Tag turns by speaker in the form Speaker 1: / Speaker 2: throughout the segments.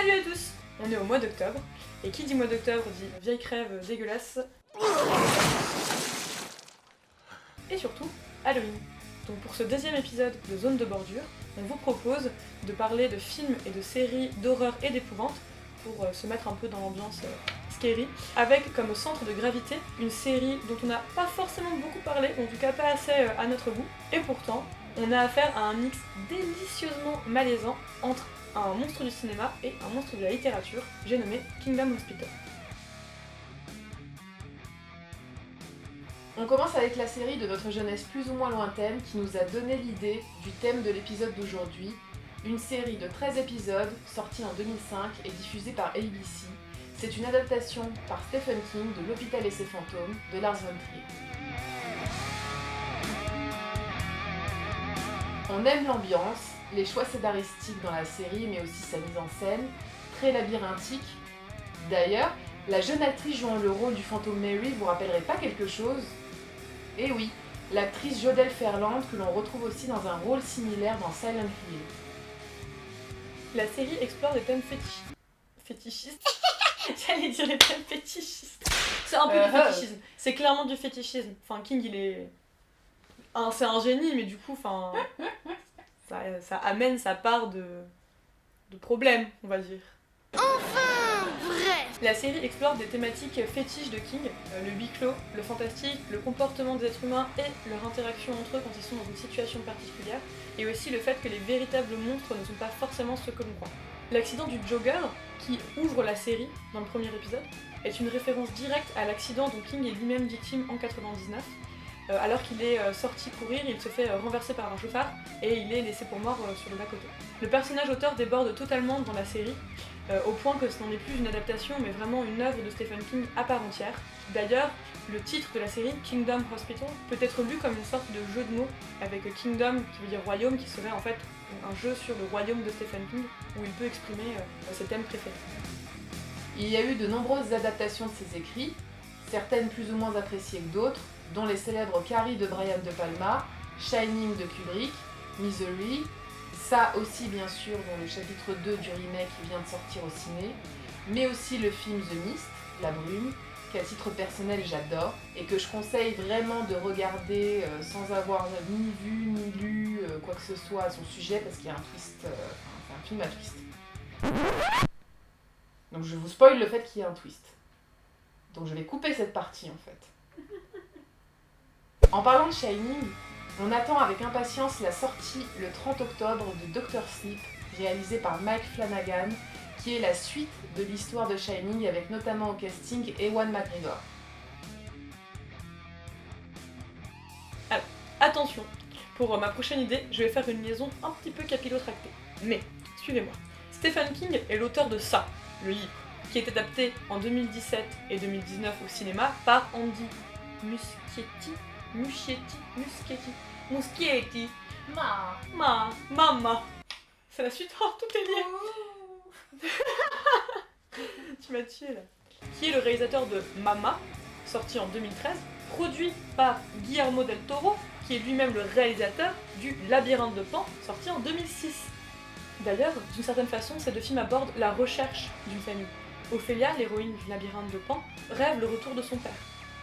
Speaker 1: Salut à tous! On est au mois d'octobre, et qui dit mois d'octobre dit vieille crève dégueulasse. Et surtout, Halloween. Donc pour ce deuxième épisode de Zone de bordure, on vous propose de parler de films et de séries d'horreur et d'épouvante pour se mettre un peu dans l'ambiance scary, avec comme centre de gravité une série dont on n'a pas forcément beaucoup parlé, en tout cas pas assez à notre goût, et pourtant on a affaire à un mix délicieusement malaisant entre un monstre du cinéma et un monstre de la littérature, j'ai nommé Kingdom Hospital.
Speaker 2: On commence avec la série de notre jeunesse plus ou moins lointaine qui nous a donné l'idée du thème de l'épisode d'aujourd'hui, une série de 13 épisodes sortie en 2005 et diffusée par ABC. C'est une adaptation par Stephen King de L'Hôpital et ses fantômes de Lars von Trier. On aime l'ambiance, les choix scénaristiques dans la série mais aussi sa mise en scène, très labyrinthique. D'ailleurs, la jeune actrice jouant le rôle du fantôme Mary vous rappellerait pas quelque chose ? Eh oui, l'actrice Jodelle Ferland que l'on retrouve aussi dans un rôle similaire dans Silent Hill.
Speaker 1: La série explore des thèmes fétichistes. J'allais dire les thèmes fétichistes. C'est un peu du fétichisme. C'est clairement du fétichisme. Enfin, King, il est... c'est un génie, mais du coup, enfin... ça amène sa part de problèmes, on va dire.
Speaker 3: Enfin, vrai.
Speaker 1: La série explore des thématiques fétiches de King, le huis clos, le fantastique, le comportement des êtres humains et leur interaction entre eux quand ils sont dans une situation particulière, et aussi le fait que les véritables monstres ne sont pas forcément ceux que l'on croit. L'accident du jogger, qui ouvre la série dans le premier épisode, est une référence directe à l'accident dont King est lui-même victime en 99. Alors qu'il est sorti courir, il se fait renverser par un chauffard et il est laissé pour mort sur le bas-côté. Le personnage auteur déborde totalement dans la série, au point que ce n'en est plus une adaptation mais vraiment une œuvre de Stephen King à part entière. D'ailleurs, le titre de la série, Kingdom Hospital, peut être lu comme une sorte de jeu de mots avec Kingdom qui veut dire royaume, qui serait en fait un jeu sur le royaume de Stephen King où il peut exprimer ses thèmes préférés.
Speaker 2: Il y a eu de nombreuses adaptations de ses écrits, certaines plus ou moins appréciées que d'autres, dont les célèbres Carrie de Brian De Palma, Shining de Kubrick, Misery, ça aussi bien sûr dans le chapitre 2 du remake qui vient de sortir au ciné, mais aussi le film The Mist, La Brume, qu'à titre personnel j'adore, et que je conseille vraiment de regarder sans avoir ni vu ni lu quoi que ce soit à son sujet, parce qu'il y a un twist, c'est un film à twist. Donc je vous spoil le fait qu'il y ait un twist. Donc je vais couper cette partie en fait. En parlant de Shining, on attend avec impatience la sortie le 30 octobre de Dr. Sleep, réalisé par Mike Flanagan, qui est la suite de l'histoire de Shining avec notamment au casting Ewan McGregor.
Speaker 1: Alors, attention, pour ma prochaine idée, je vais faire une liaison un petit peu capillotractée. Mais, suivez-moi. Stephen King est l'auteur de ça, le livre, qui est adapté en 2017 et 2019 au cinéma par Andy Muschietti. Mama. C'est la suite, oh, tout est lié. Tu m'as tué là. Qui est le réalisateur de Mama, sorti en 2013, produit par Guillermo del Toro, qui est lui-même le réalisateur du Labyrinthe de Pan, sorti en 2006. D'ailleurs, d'une certaine façon, ces deux films abordent la recherche d'une famille. Ophélia, l'héroïne du Labyrinthe de Pan, rêve le retour de son père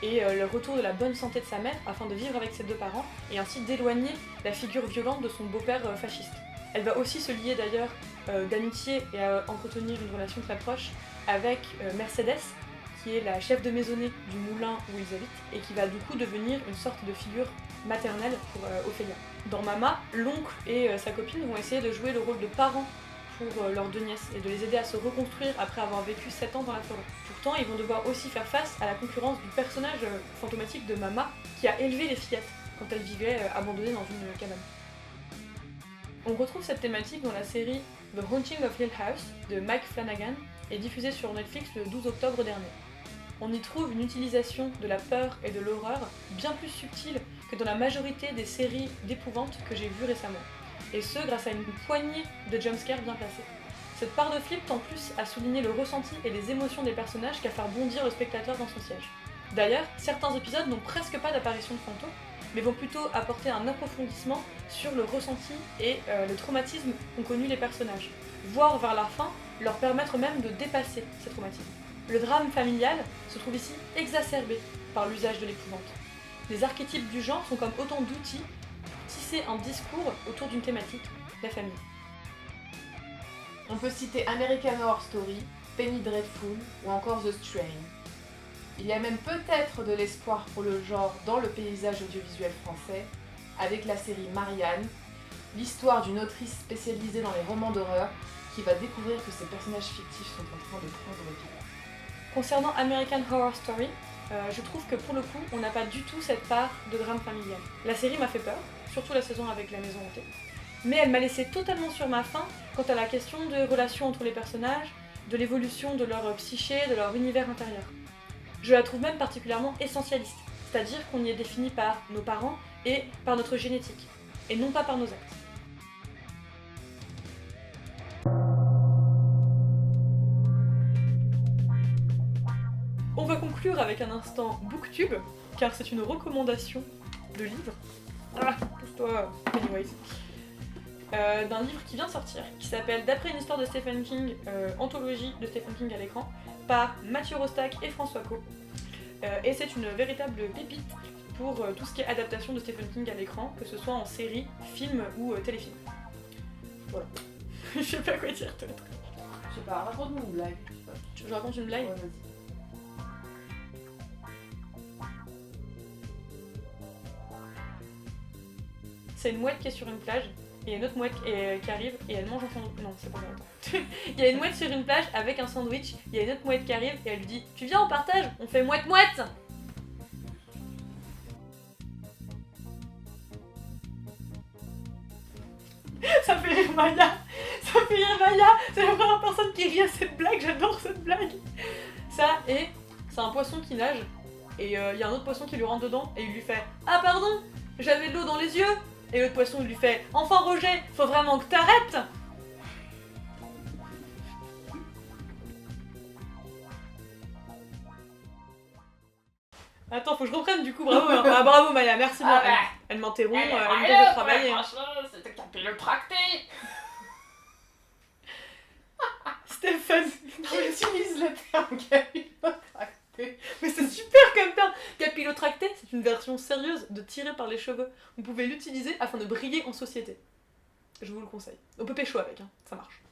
Speaker 1: et le retour de la bonne santé de sa mère afin de vivre avec ses deux parents et ainsi d'éloigner la figure violente de son beau-père fasciste. Elle va aussi se lier d'ailleurs d'amitié et à entretenir une relation très proche avec Mercedes, qui est la chef de maisonnée du moulin où ils habitent et qui va du coup devenir une sorte de figure maternelle pour Ophélia. Dans Mama, l'oncle et sa copine vont essayer de jouer le rôle de parents pour leurs deux nièces et de les aider à se reconstruire après avoir vécu 7 ans dans la forêt. Pourtant, ils vont devoir aussi faire face à la concurrence du personnage fantomatique de Mama qui a élevé les fillettes quand elles vivaient abandonnées dans une cabane. On retrouve cette thématique dans la série The Haunting of Hill House de Mike Flanagan et diffusée sur Netflix le 12 octobre dernier. On y trouve une utilisation de la peur et de l'horreur bien plus subtile que dans la majorité des séries d'épouvante que j'ai vues récemment. Et ce, grâce à une poignée de jumpscares bien placés. Cette part de flip tend plus à souligner le ressenti et les émotions des personnages qu'à faire bondir le spectateur dans son siège. D'ailleurs, certains épisodes n'ont presque pas d'apparition de fantômes, mais vont plutôt apporter un approfondissement sur le ressenti et le traumatisme qu'ont connu les personnages. Voire vers la fin, leur permettre même de dépasser ces traumatismes. Le drame familial se trouve ici exacerbé par l'usage de l'épouvante. Les archétypes du genre sont comme autant d'outils pour tisser un discours autour d'une thématique, la famille.
Speaker 2: On peut citer American Horror Story, Penny Dreadful ou encore The Strain. Il y a même peut-être de l'espoir pour le genre dans le paysage audiovisuel français, avec la série Marianne, l'histoire d'une autrice spécialisée dans les romans d'horreur qui va découvrir que ces personnages fictifs sont en train de prendre vie.
Speaker 1: Concernant American Horror Story, je trouve que pour le coup, on n'a pas du tout cette part de drame familial. La série m'a fait peur, surtout la saison avec la maison hantée, mais elle m'a laissé totalement sur ma faim quant à la question des relations entre les personnages, de l'évolution de leur psyché, de leur univers intérieur. Je la trouve même particulièrement essentialiste, c'est-à-dire qu'on y est défini par nos parents et par notre génétique, et non pas par nos actes. On va conclure avec un instant booktube, car c'est une recommandation de livre. Ah, pousse-toi, Pennywise. D'un livre qui vient de sortir, qui s'appelle D'après une histoire de Stephen King, anthologie de Stephen King à l'écran, par Mathieu Rostac et François Co. Et c'est une véritable pépite pour tout ce qui est adaptation de Stephen King à l'écran, que ce soit en série, film ou téléfilm. Voilà. Je sais pas quoi dire d'autre.
Speaker 2: Je sais pas, raconte-nous une blague.
Speaker 1: Je raconte une blague.
Speaker 2: Ouais, vas-y.
Speaker 1: C'est une mouette qui est sur une plage, et il y a une autre mouette qui arrive et elle mange un sandwich. Non, c'est pas vrai. Il y a une mouette sur une plage avec un sandwich, il y a une autre mouette qui arrive et elle lui dit « Tu viens, on partage, on fait mouette-mouette !» Ça fait rire Maya. Ça fait rire Maya. C'est la première personne qui rit à cette blague, j'adore cette blague. Ça, et c'est un poisson qui nage, et il y a un autre poisson qui lui rentre dedans, et il lui fait « Ah pardon, j'avais de l'eau dans les yeux !» Et l'autre poisson il lui fait « Enfin Roger, faut vraiment que t'arrêtes !» Attends, faut que je reprenne du coup, bravo, ah, bravo Maya, merci bien. Elle m'interrompt, elle me donne de travailler.
Speaker 2: C'était capillotracté.
Speaker 1: Stéphane,
Speaker 2: On utilise le terme capillotracté.
Speaker 1: mais c'est super comme terme. Capillotracté, c'est une version sérieuse de tirer par les cheveux. Vous pouvez l'utiliser afin de briller en société. Je vous le conseille. On peut pécho avec, hein, ça marche.